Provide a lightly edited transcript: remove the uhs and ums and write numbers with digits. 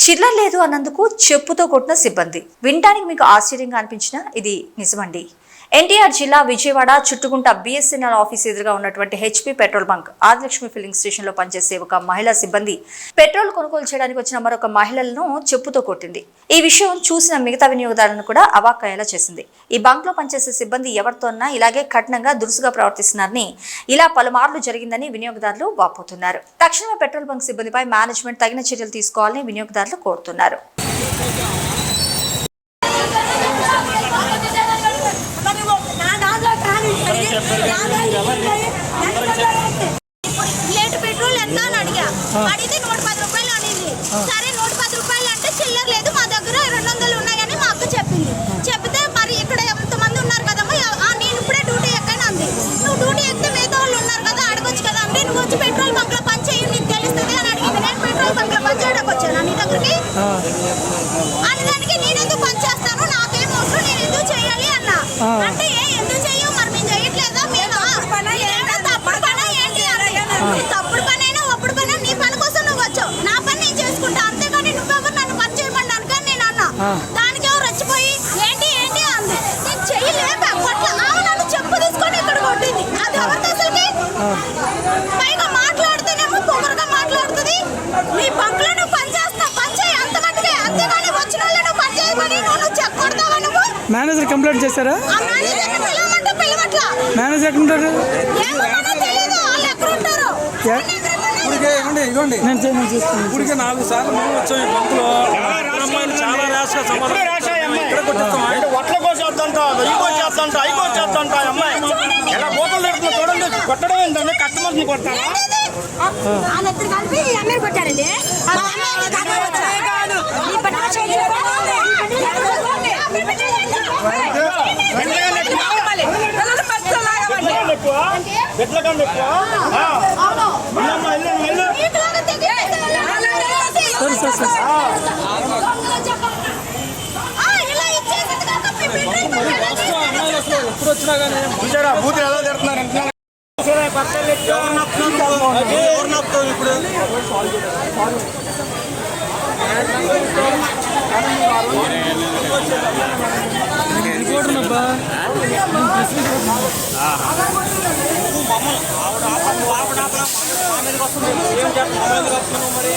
చిల్లర లేదు అన్నందుకు చెప్పుతో కొట్టిన సిబ్బంది. వినడానికి మీకు ఆశ్చర్యంగా అనిపించినా ఇది నిజమండి. ఎన్టీఆర్ జిల్లా విజయవాడ చుట్టుకుంట బిఎస్ఎన్ఎల్ ఆఫీస్ ఎదురుగా ఉన్నటువంటి HP petrol bunk Adilakshmi filling station లో పనిచేసే ఒక మహిళా సిబ్బంది పెట్రోల్ కొనుగోలు చేయడానికి వచ్చిన మరొక మహిళలను చెప్పుతో కొట్టింది. ఈ విషయం చూసిన మిగతా వినియోగదారులను కూడా అవాక్కయ్యేలా చేసింది. ఈ బంక్ లో పనిచేసే సిబ్బంది ఎవరితోన్నా ఇలాగే కఠినంగా దురుసుగా ప్రవర్తిస్తున్నారని, ఇలా పలుమార్లు జరిగిందని వినియోగదారులు వాపోతున్నారు. తక్షణమే పెట్రోల్ బంక్ సిబ్బందిపై మేనేజ్మెంట్ తగిన చర్యలు తీసుకోవాలని వినియోగదారులు కోరుతున్నారు. పెట్రోల్ ఎంత అని అడిగితే 110 రూపాయలు అనేది. సరే 110 రూపాయలు అంటే చిల్లర లేదు, మా దగ్గర 200 ఉన్నాయని మా అక్క చెప్పింది. చెప్తే మరి ఇక్కడ ఎంతమంది ఉన్నారు కదమ్మా, నేను ఇప్పుడే డ్యూటీ ఎక్కాను అంది. నువ్వు డ్యూటీ ఎక్కితే మిగతా వాళ్ళు ఉన్నారు కదా, అడగొచ్చు కదా అంటే, నువ్వు వచ్చి పెట్రోల్ బంక్ లో పని చేయి నీకు తెలుస్తుంది అని అడిగింది. నేను పెట్రోల్ బంక్ లో పని చేయడానికి వచ్చాను నీ దగ్గరికి అని దానికి నేను ఎందుకు పని చేస్తాను, నాకేం అవసరం, నేను ఎందుకు చేయాలి అన్న అంటే, ఎందుకు చెయ్యవు మరి మేము చేయట్లేదా, మేము తప్పుడు పని ఏంటి అని. తప్పుడు పని అయినా ఒప్పుడు పని నీ పని కోసం నువ్వు వచ్చావు, నా పని నేను చేసుకుంటా, అంతేగాని నువ్వెవరు నన్ను పని చేయమని కానీ నేను అన్నా. దానికి ఎవరు వచ్చిపోయి ఏంటి ఏంటి అంది. నేను చెయ్యలేక కొట్ల నన్ను చెప్పు తీసుకొని ఇక్కడ కొట్టింది. అది ఎవరితో అసలుకి పైగా మాట్లాడితేనేమో పొగరుగా మాట్లాడుతుంది. నీ బంక్లో నువ్వు పని చేస్తావు, పని చేయి అంత మట్టుకే, అంతేగాని వచ్చిన వాళ్ళు నువ్వు పని చేయమని నువ్వు చెక్ కొడతావా నువ్వు. మేనేజర్ కంప్లైంట్ చేశారా? మేనేజర్ ఎక్కడ ఉంటారు? ఇప్పటికే 4 సార్లు మేము వచ్చాం. ఈ బంకులో అమ్మాయిలు చాలా ర్యాష్గా ఒట్ల కోసేద్దంట, ఇగోచేద్దంట, అయిపోచేద్దంట. అమ్మాయి ఎలా బోతలు పెడుతున్నా చూడండి. కొట్టడం ఏంటంటే కస్టమర్స్ని కొడతారా? ఎట్లా కండి ఎక్కువ ఎప్పుడు వచ్చినా కానీ బూతులు ఎలా తిడుతున్నారు ఇప్పుడు. మరి